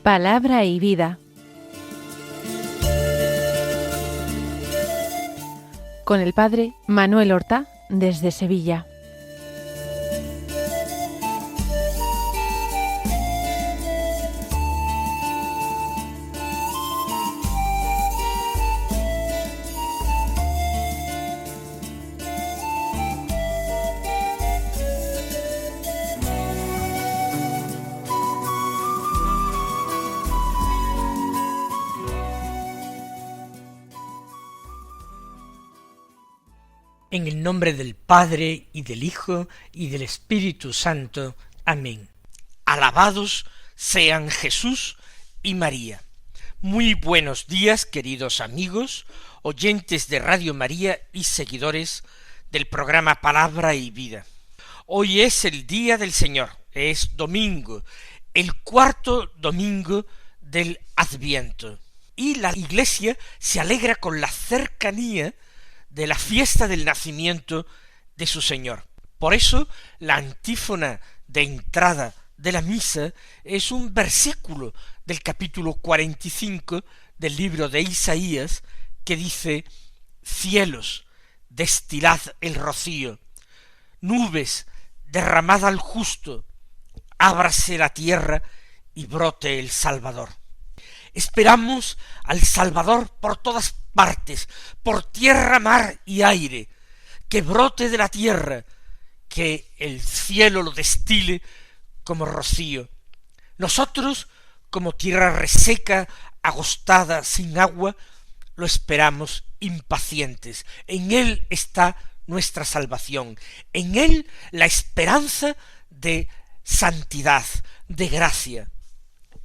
Palabra y vida. Con el padre Manuel Horta, desde Sevilla. En el nombre del Padre, y del Hijo, y del Espíritu Santo. Amén. Alabados sean Jesús y María. Muy buenos días, queridos amigos, oyentes de Radio María y seguidores del programa Palabra y Vida. Hoy es el Día del Señor, es domingo, el cuarto domingo del Adviento. Y la Iglesia se alegra con la cercanía de la fiesta del nacimiento de su Señor. Por eso la antífona de entrada de la misa es un versículo del capítulo 45 del libro de Isaías que dice: cielos, destilad el rocío, nubes, derramad al justo, ábrase la tierra y brote el Salvador. Esperamos al Salvador por todas partes, por tierra, mar y aire, que brote de la tierra, que el cielo lo destile como rocío. Nosotros, como tierra reseca, agostada, sin agua, lo esperamos impacientes. En Él está nuestra salvación, en Él la esperanza de santidad, de gracia.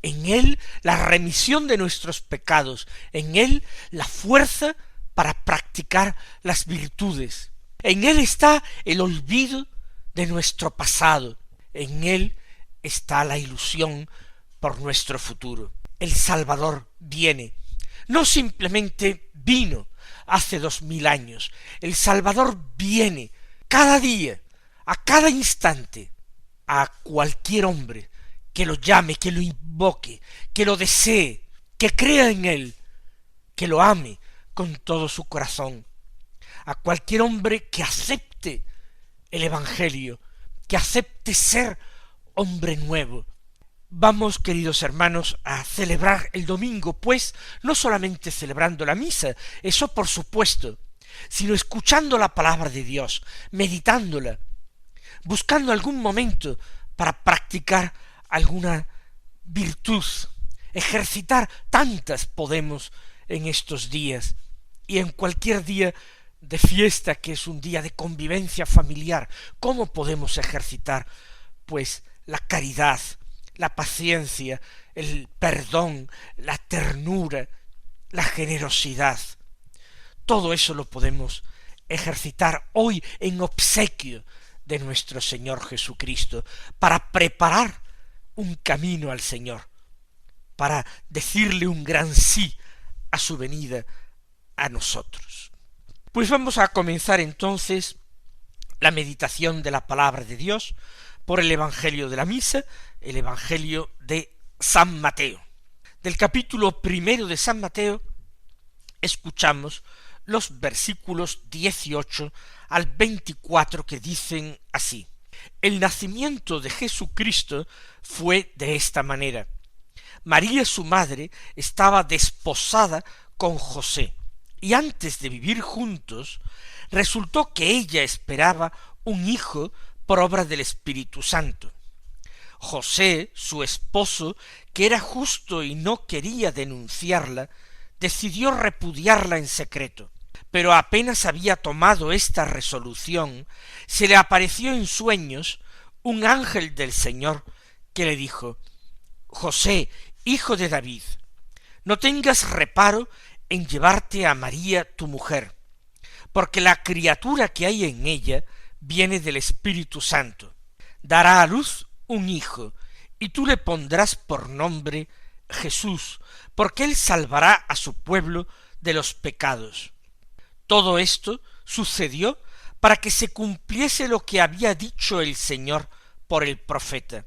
En Él la remisión de nuestros pecados, en Él la fuerza para practicar las virtudes. En Él está el olvido de nuestro pasado, en Él está la ilusión por nuestro futuro. El Salvador viene, no simplemente vino hace 2000 años, el Salvador viene cada día, a cada instante, a cualquier hombre que lo llame, que lo invoque, que lo desee, que crea en Él, que lo ame con todo su corazón. A cualquier hombre que acepte el Evangelio, que acepte ser hombre nuevo. Vamos, queridos hermanos, a celebrar el domingo, pues no solamente celebrando la misa, eso por supuesto, sino escuchando la palabra de Dios, meditándola, buscando algún momento para practicar alguna virtud, ejercitar tantas podemos en estos días, y en cualquier día de fiesta que es un día de convivencia familiar. ¿Cómo podemos ejercitar? Pues la caridad, la paciencia, el perdón, la ternura, la generosidad. Todo eso lo podemos ejercitar hoy en obsequio de nuestro Señor Jesucristo, para preparar un camino al Señor, para decirle un gran sí a su venida a nosotros. Pues vamos a comenzar entonces la meditación de la palabra de Dios por el Evangelio de la Misa, el Evangelio de San Mateo. Del capítulo 1 de San Mateo escuchamos los versículos 18 al 24 que dicen así: el nacimiento de Jesucristo fue de esta manera. María, su madre, estaba desposada con José, y antes de vivir juntos, resultó que ella esperaba un hijo por obra del Espíritu Santo. José, su esposo, que era justo y no quería denunciarla, decidió repudiarla en secreto. Pero apenas había tomado esta resolución, se le apareció en sueños un ángel del Señor que le dijo: José, hijo de David, no tengas reparo en llevarte a María tu mujer, porque la criatura que hay en ella viene del Espíritu Santo. Dará a luz un hijo, y tú le pondrás por nombre Jesús, porque él salvará a su pueblo de los pecados. Todo esto sucedió para que se cumpliese lo que había dicho el Señor por el profeta: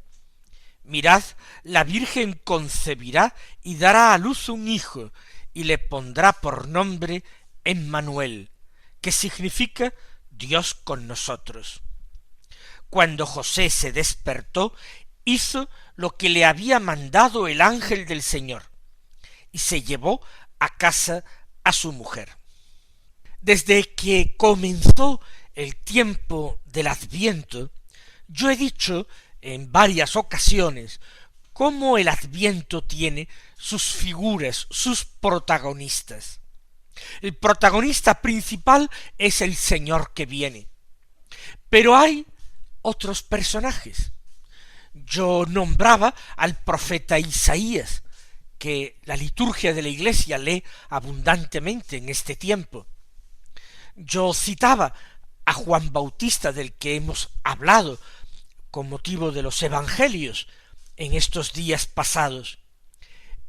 mirad, la Virgen concebirá y dará a luz un hijo, y le pondrá por nombre Emmanuel, que significa Dios con nosotros. Cuando José se despertó, hizo lo que le había mandado el ángel del Señor, y se llevó a casa a su mujer. Desde que comenzó el tiempo del Adviento, yo he dicho en varias ocasiones cómo el Adviento tiene sus figuras, sus protagonistas. El protagonista principal es el Señor que viene, pero hay otros personajes. Yo nombraba al profeta Isaías, que la liturgia de la Iglesia lee abundantemente en este tiempo. Yo citaba a Juan Bautista, del que hemos hablado con motivo de los evangelios en estos días pasados,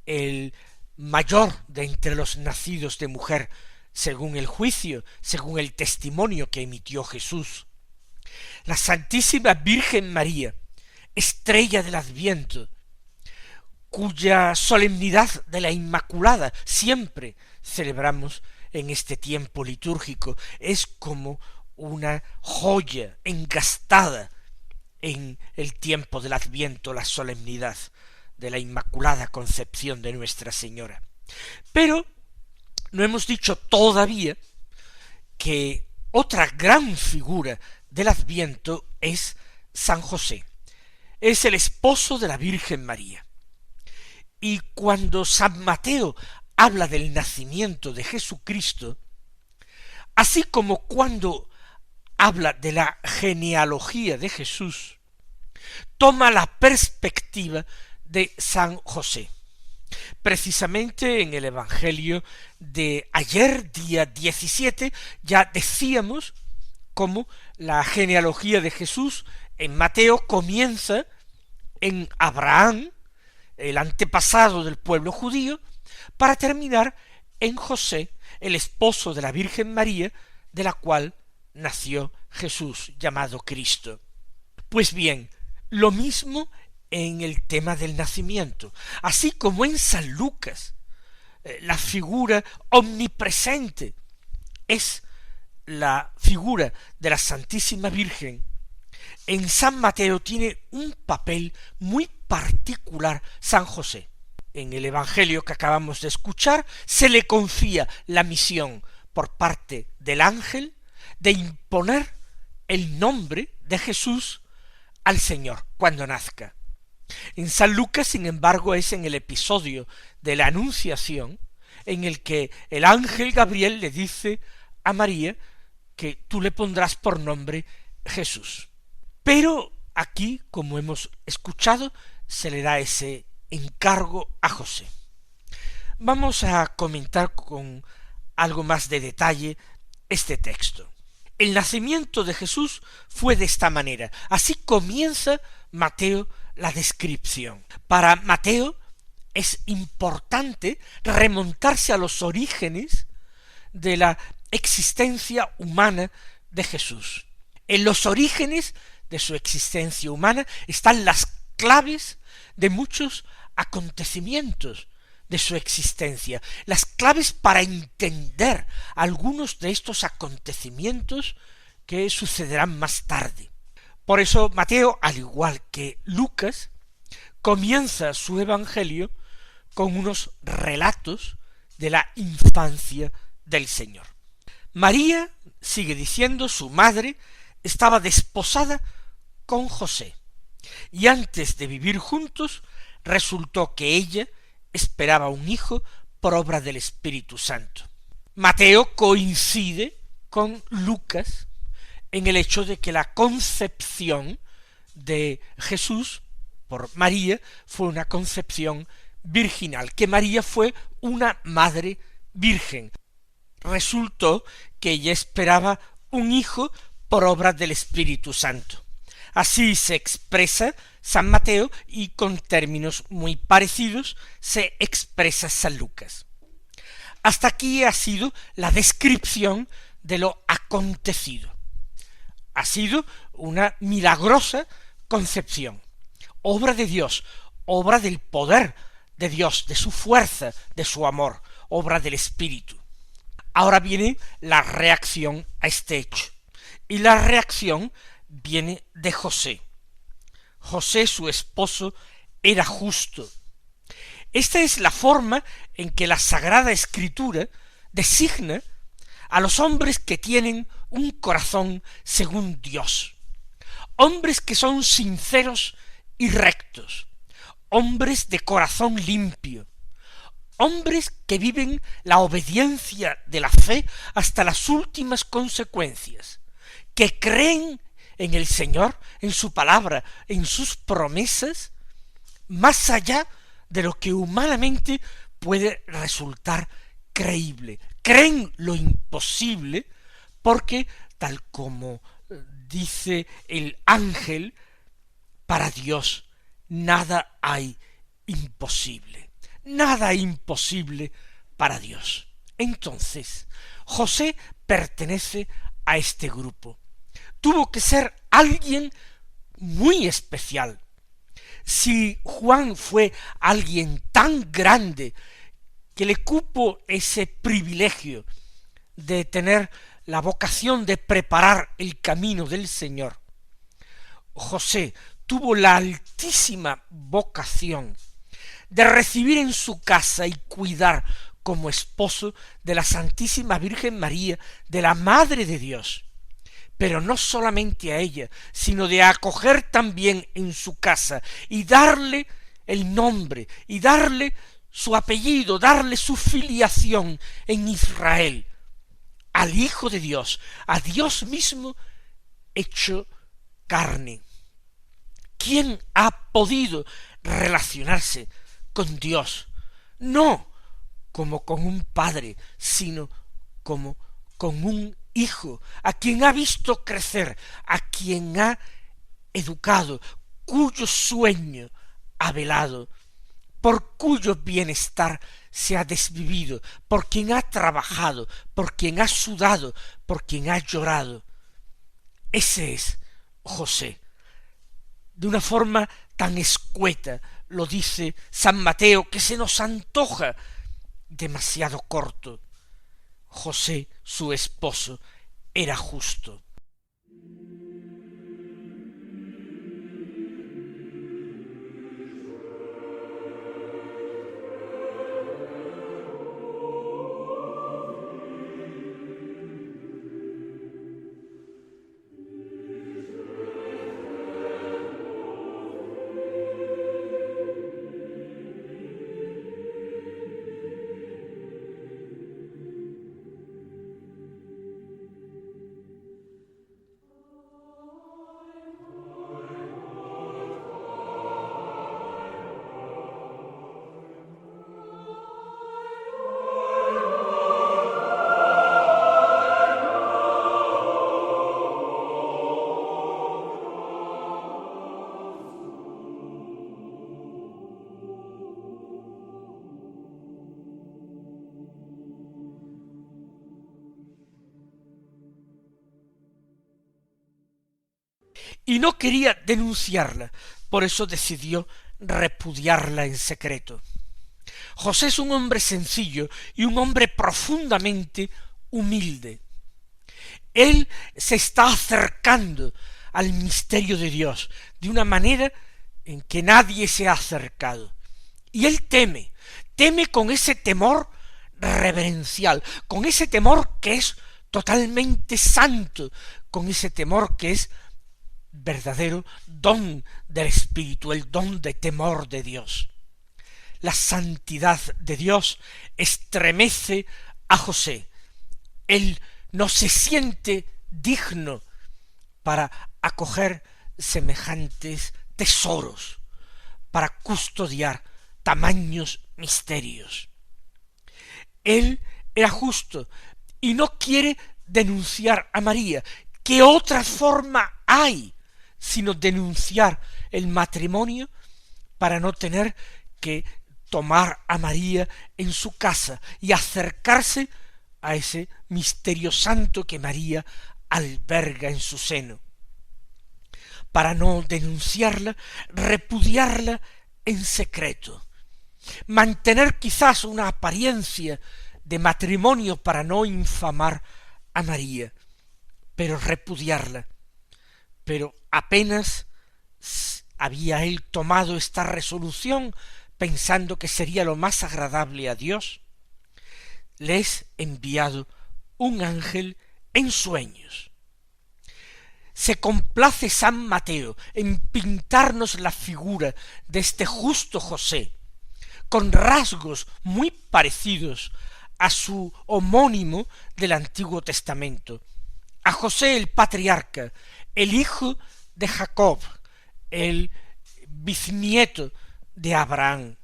el mayor de entre los nacidos de mujer, según el juicio, según el testimonio que emitió Jesús. La Santísima Virgen María, estrella del Adviento, cuya solemnidad de la Inmaculada siempre celebramos en este tiempo litúrgico, es como una joya engastada en el tiempo del Adviento, la solemnidad de la Inmaculada Concepción de Nuestra Señora. Pero no hemos dicho todavía que otra gran figura del Adviento es San José. Es el esposo de la Virgen María. Y cuando San Mateo habla del nacimiento de Jesucristo, así como cuando habla de la genealogía de Jesús, toma la perspectiva de San José. Precisamente en el Evangelio de ayer, día 17, ya decíamos cómo la genealogía de Jesús en Mateo comienza en Abraham, el antepasado del pueblo judío, para terminar en José, el esposo de la Virgen María, de la cual nació Jesús, llamado Cristo. Pues bien, lo mismo en el tema del nacimiento, así como en San Lucas, la figura omnipresente es la figura de la Santísima Virgen. En San Mateo tiene un papel muy particular San José. En el Evangelio que acabamos de escuchar, se le confía la misión por parte del ángel de imponer el nombre de Jesús al Señor cuando nazca. En San Lucas, sin embargo, es en el episodio de la Anunciación en el que el ángel Gabriel le dice a María que tú le pondrás por nombre Jesús. Pero aquí, como hemos escuchado, se le da ese encargo a José. Vamos a comentar con algo más de detalle este texto. El nacimiento de Jesús fue de esta manera. Así comienza Mateo la descripción. Para Mateo es importante remontarse a los orígenes de la existencia humana de Jesús. En los orígenes de su existencia humana están las claves de muchos acontecimientos de su existencia, las claves para entender algunos de estos acontecimientos que sucederán más tarde. Por eso Mateo, al igual que Lucas, comienza su evangelio con unos relatos de la infancia del Señor. María, sigue diciendo, su madre, estaba desposada con José, y antes de vivir juntos, resultó que ella esperaba un hijo por obra del Espíritu Santo. Mateo coincide con Lucas en el hecho de que la concepción de Jesús por María fue una concepción virginal, que María fue una madre virgen. Resultó que ella esperaba un hijo por obra del Espíritu Santo. Así se expresa San Mateo y con términos muy parecidos se expresa San Lucas. Hasta aquí ha sido la descripción de lo acontecido. Ha sido una milagrosa concepción. obra de Dios, obra del poder de Dios, de su fuerza, de su amor, obra del Espíritu. Ahora viene la reacción a este hecho. Y la reacción viene de José. José, su esposo, era justo. Esta es la forma en que la Sagrada Escritura designa a los hombres que tienen un corazón según Dios. Hombres que son sinceros y rectos. Hombres de corazón limpio. Hombres que viven la obediencia de la fe hasta las últimas consecuencias. Que creen en el Señor, en su palabra, en sus promesas, más allá de lo que humanamente puede resultar creíble. Creen lo imposible porque, tal como dice el ángel, para Dios nada hay imposible. Nada imposible para Dios. Entonces, José pertenece a este grupo. Tuvo que ser alguien muy especial. Si Juan fue alguien tan grande que le cupo ese privilegio de tener la vocación de preparar el camino del Señor, José tuvo la altísima vocación de recibir en su casa y cuidar como esposo de la Santísima Virgen María, de la Madre de Dios, pero no solamente a ella, sino de acoger también en su casa y darle el nombre y darle su apellido, darle su filiación en Israel, al Hijo de Dios, a Dios mismo hecho carne. ¿Quién ha podido relacionarse con Dios? No como con un padre, sino como con un hijo, a quien ha visto crecer, a quien ha educado, cuyo sueño ha velado, por cuyo bienestar se ha desvivido, por quien ha trabajado, por quien ha sudado, por quien ha llorado. Ese es José. De una forma tan escueta lo dice San Mateo, que se nos antoja demasiado corto. José, su esposo, era justo. Y no quería denunciarla, por eso decidió repudiarla en secreto. José es un hombre sencillo y un hombre profundamente humilde. Él se está acercando al misterio de Dios de una manera en que nadie se ha acercado. Y él teme con ese temor reverencial, con ese temor que es totalmente santo, con ese temor que es verdadero don del Espíritu, el don de temor de Dios. La santidad de Dios estremece a José. Él no se siente digno para acoger semejantes tesoros, para custodiar tamaños misterios. Él era justo y no quiere denunciar a María. ¿Qué otra forma hay sino denunciar el matrimonio para no tener que tomar a María en su casa y acercarse a ese misterio santo que María alberga en su seno? para no denunciarla, repudiarla en secreto, mantener quizás una apariencia de matrimonio para no infamar a María, pero repudiarla. Pero apenas había él tomado esta resolución, pensando que sería lo más agradable a Dios, le es enviado un ángel en sueños. Se complace San Mateo en pintarnos la figura de este justo José, con rasgos muy parecidos a su homónimo del Antiguo Testamento, a José el patriarca, el hijo de Jacob, el bisnieto de Abraham,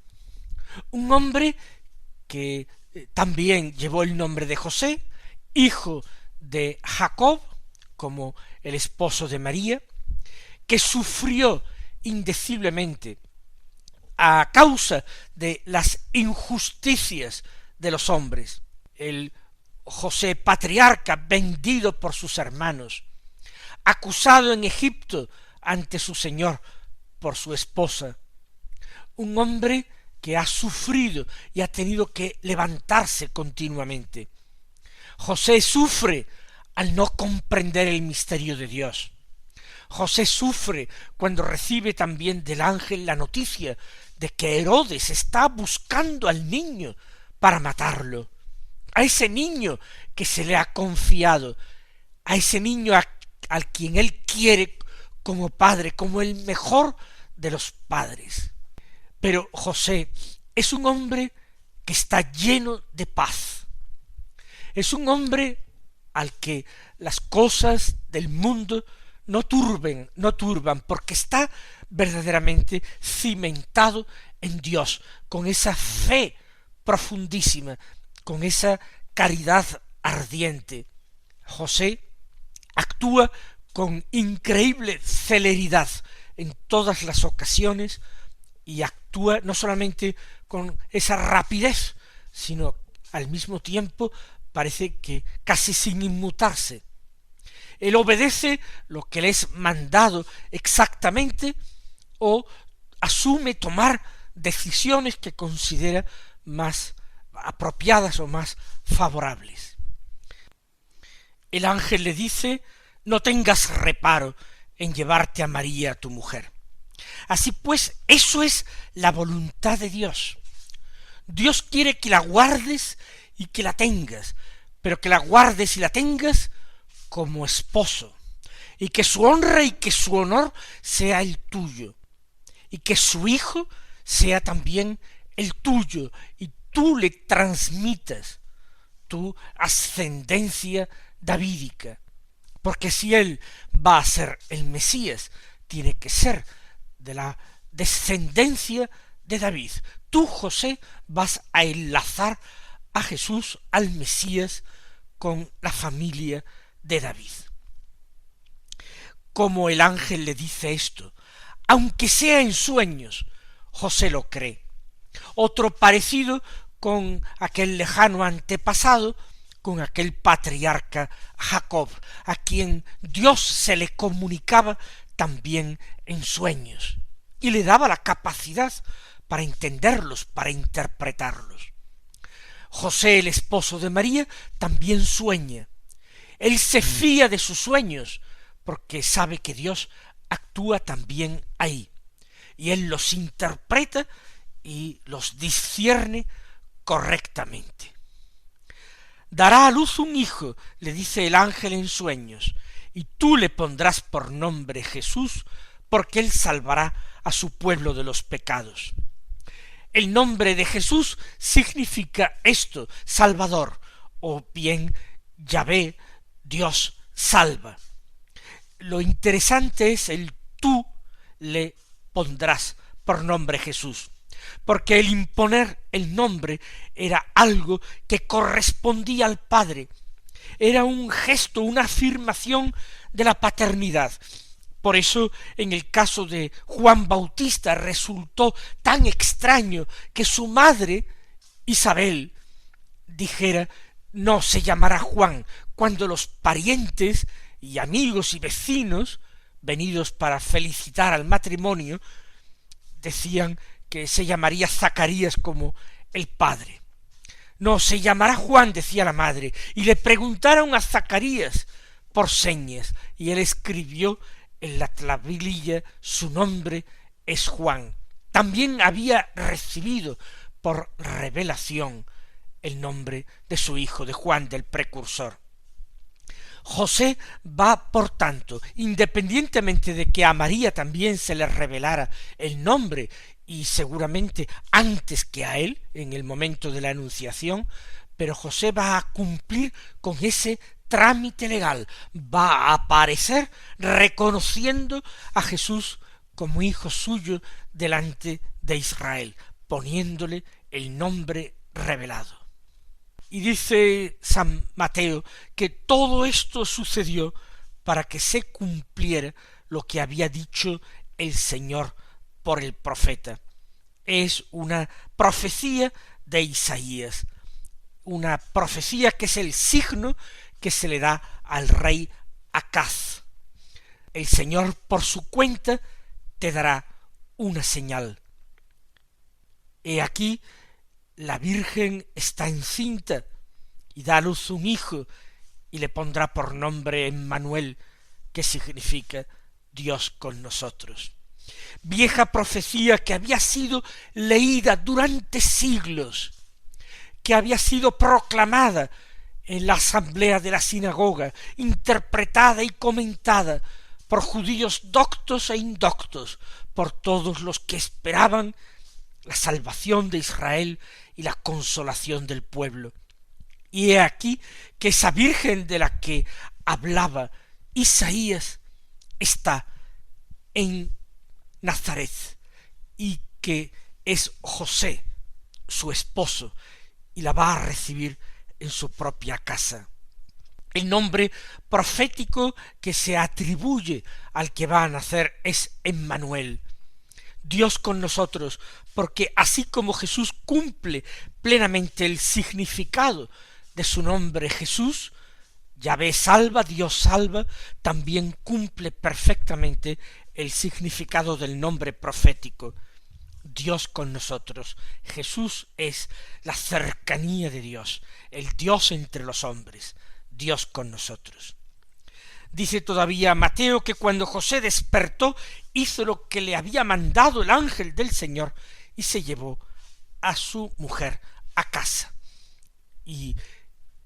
un hombre que también llevó el nombre de José, hijo de Jacob, como el esposo de María, que sufrió indeciblemente a causa de las injusticias de los hombres, el José patriarca vendido por sus hermanos, acusado en Egipto ante su señor por su esposa, un hombre que ha sufrido y ha tenido que levantarse continuamente. José sufre al no comprender el misterio de Dios. José sufre cuando recibe también del ángel la noticia de que Herodes está buscando al niño para matarlo, a ese niño que se le ha confiado, a ese niño al quien él quiere como padre, como el mejor de los padres. Pero José es un hombre que está lleno de paz. Es un hombre al que las cosas del mundo no turban, porque está verdaderamente cimentado en Dios, con esa fe profundísima, con esa caridad ardiente. José actúa con increíble celeridad en todas las ocasiones, y actúa no solamente con esa rapidez, sino al mismo tiempo parece que casi sin inmutarse. Él obedece lo que le es mandado exactamente, o asume tomar decisiones que considera más apropiadas o más favorables. El ángel le dice: no tengas reparo en llevarte a María, tu mujer. Así pues, eso es la voluntad de Dios. Dios quiere que la guardes y que la tengas, pero que la guardes y la tengas como esposo, y que su honra y que su honor sea el tuyo, y que su hijo sea también el tuyo, y tú le transmitas tu ascendencia davídica, porque si él va a ser el Mesías, tiene que ser de la descendencia de David. Tú, José, vas a enlazar a Jesús, al Mesías, con la familia de David. Como el ángel le dice esto, aunque sea en sueños, José lo cree. Otro parecido con aquel lejano antepasado, con aquel patriarca Jacob, a quien Dios se le comunicaba también en sueños, y le daba la capacidad para entenderlos, para interpretarlos. José, el esposo de María, también sueña. Él se fía de sus sueños, porque sabe que Dios actúa también ahí, y él los interpreta y los discierne correctamente. Dará a luz un hijo, le dice el ángel en sueños, y tú le pondrás por nombre Jesús, porque él salvará a su pueblo de los pecados. El nombre de Jesús significa esto, Salvador, o bien Yahvé, Dios salva. Lo interesante es el tú le pondrás por nombre Jesús, porque el imponer el nombre era algo que correspondía al Padre, era un gesto, una afirmación de la paternidad. Por eso, en el caso de Juan Bautista, resultó tan extraño que su madre, Isabel, dijera: no se llamará Juan, cuando los parientes y amigos y vecinos venidos para felicitar al matrimonio, decían que se llamaría Zacarías como el padre. No, se llamará Juan, decía la madre, y le preguntaron a Zacarías por señas, y él escribió en la tablilla: su nombre es Juan. También había recibido por revelación el nombre de su hijo, de Juan, del precursor. José va, por tanto, independientemente de que a María también se le revelara el nombre, y seguramente antes que a él, en el momento de la anunciación, pero José va a cumplir con ese trámite legal, va a aparecer reconociendo a Jesús como hijo suyo delante de Israel, poniéndole el nombre revelado. Y dice San Mateo que todo esto sucedió para que se cumpliera lo que había dicho el Señor por el profeta. Es una profecía de Isaías, una profecía que es el signo que se le da al rey Acaz. El Señor por su cuenta te dará una señal. He aquí, la Virgen está encinta y da a luz un hijo, y le pondrá por nombre Emmanuel, que significa Dios con nosotros. Vieja profecía que había sido leída durante siglos, que había sido proclamada en la asamblea de la sinagoga, interpretada y comentada por judíos doctos e indoctos, por todos los que esperaban la salvación de Israel y la consolación del pueblo. Y he aquí que esa Virgen de la que hablaba Isaías está en Nazaret, y que es José, su esposo, y la va a recibir en su propia casa. El nombre profético que se atribuye al que va a nacer es Emmanuel, Dios con nosotros, porque así como Jesús cumple plenamente el significado de su nombre Jesús, Yahvé salva, Dios salva, también cumple perfectamente el significado del nombre profético, Dios con nosotros. Jesús es la cercanía de Dios, el Dios entre los hombres, Dios con nosotros. Dice todavía Mateo que cuando José despertó, hizo lo que le había mandado el ángel del Señor y se llevó a su mujer a casa. Y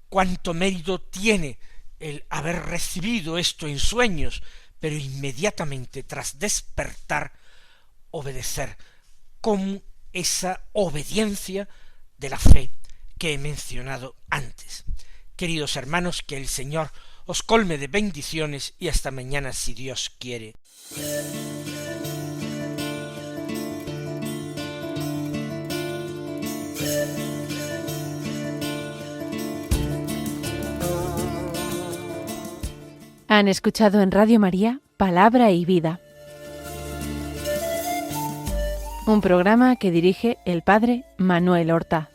cuánto mérito tiene el haber recibido esto en sueños, pero inmediatamente tras despertar, obedecer con esa obediencia de la fe que he mencionado antes. Queridos hermanos, que el Señor os colme de bendiciones y hasta mañana si Dios quiere. Han escuchado en Radio María Palabra y Vida, un programa que dirige el Padre Manuel Horta.